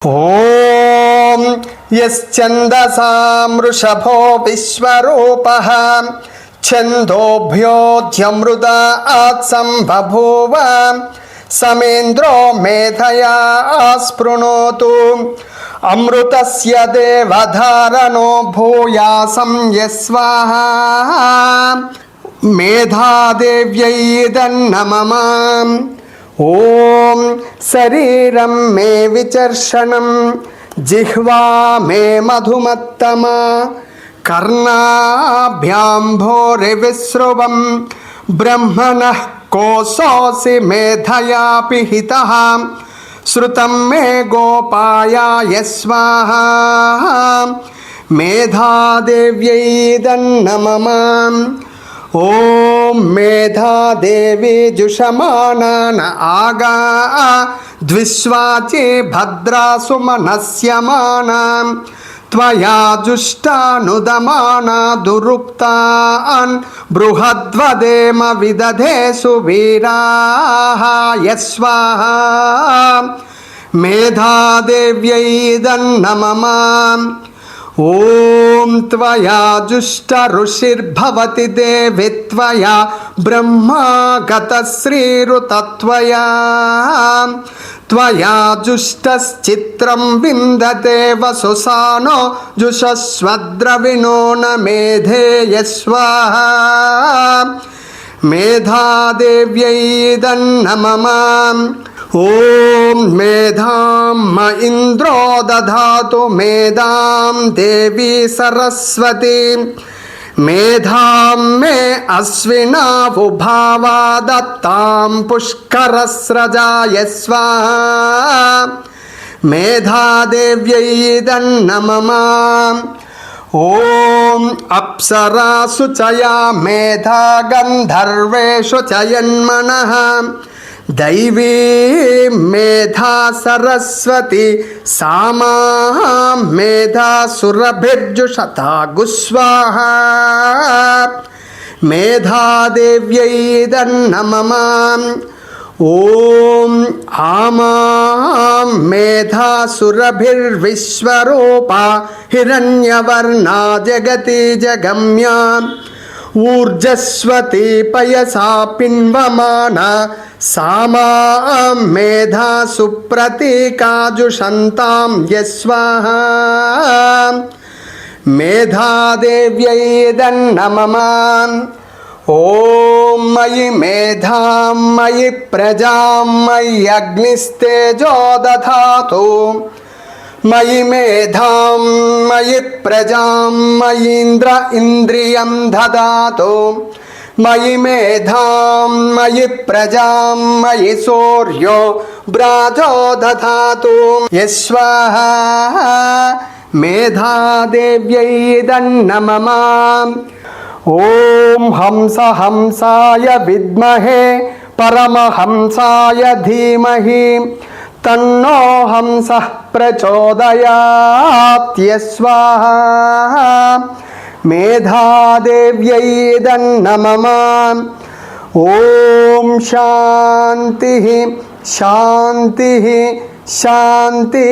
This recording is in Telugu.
ఓం యశ్చందసాం వృషభో విశ్వరూపః ఛందోభ్యోऽధ్యమృతాత్ సంబభూవ సమేంద్రో మేధయా స్పృణోతు అమృతస్య దేవధారణో భూయాసం యస్వాహ మేధాదేవ్యై తన్నమః. ఓం శరీరం మే విచర్షణం జిహ్వా మే మధుమత్తమా కర్ణాభ్యాం భోరివిశ్రువం బ్రహ్మణః కోశోऽसि మేధయా పిహితః శ్రుతం మే గోపాయాయ స్వాహా మేధాదేవ్యై తన్నమః. ఓం మేధాదేవి జుషమానాన ఆగా ద్విష్వాచి భద్రాసు మనస్యమానాం త్వయా జుష్టానుదమానా దురుక్తాన్ బృహద్వదేమ విదధేసు వీరాః యస్వాహా మేధాదేవ్యై తన్నమః. ఓం త్వయా జుష్ట ఋషిర్భవతి దేవి త్వయా బ్రహ్మా గతశ్రీరుతత్వయా త్వయా జుష్టశ్చిత్రం విందతే వసుసానో జుషస్వద్రవిణో న మేధేయ స్వాహా మేధాదేవ్యై తన్నమః. ఓం మేధాం మ ఇంద్రో దధాతు మేధాం దేవీ సరస్వతి మేధాం మే అశ్వినావుభావా దత్తాం పుష్కరస్రజాయ స్వాహా మేధాదేవ్యై తన్నమః. ఓం అప్సరాసు చయా మేధా గంధర్వేషు చయన్మనః దైవీ మేధా సరస్వతి సామా మేధా సురభిర్జుషతాగు స్వాహా మేధాదేవ్యై తన్నమః. ఓం ఆమాం మేధా సురభిర్విశ్వరూపా హిరణ్యవర్ణా జగతి జగమ్యా ఊర్జస్వతి పయసా పిన్వమానా సామాం మేధా సుప్రతీకాజుషంతాం యస్వాహా మేధాదేవ్యై తన్నమః. ఓం మయి మేధాం మయి ప్రజాం మయి అగ్నిస్తేజో దధాతు మయి మేధాం మయి ప్రజాం మయీంద్ర ఇంద్రియం దదాతు మయి మేధాం మయి ప్రజాం మయి సూర్యో బ్రాజో దధాతు యస్వాహా మేధాదేవ్యై తన్నమః. ఓం హంస హంసాయ విద్మహే పరమహంసాయ ధీమహి తన్నో హంసః ప్రచోదయాత్ యస్వాహా మేధాదేవ్యై తన్నమః. ఓం శాంతి శాంతి శాంతి.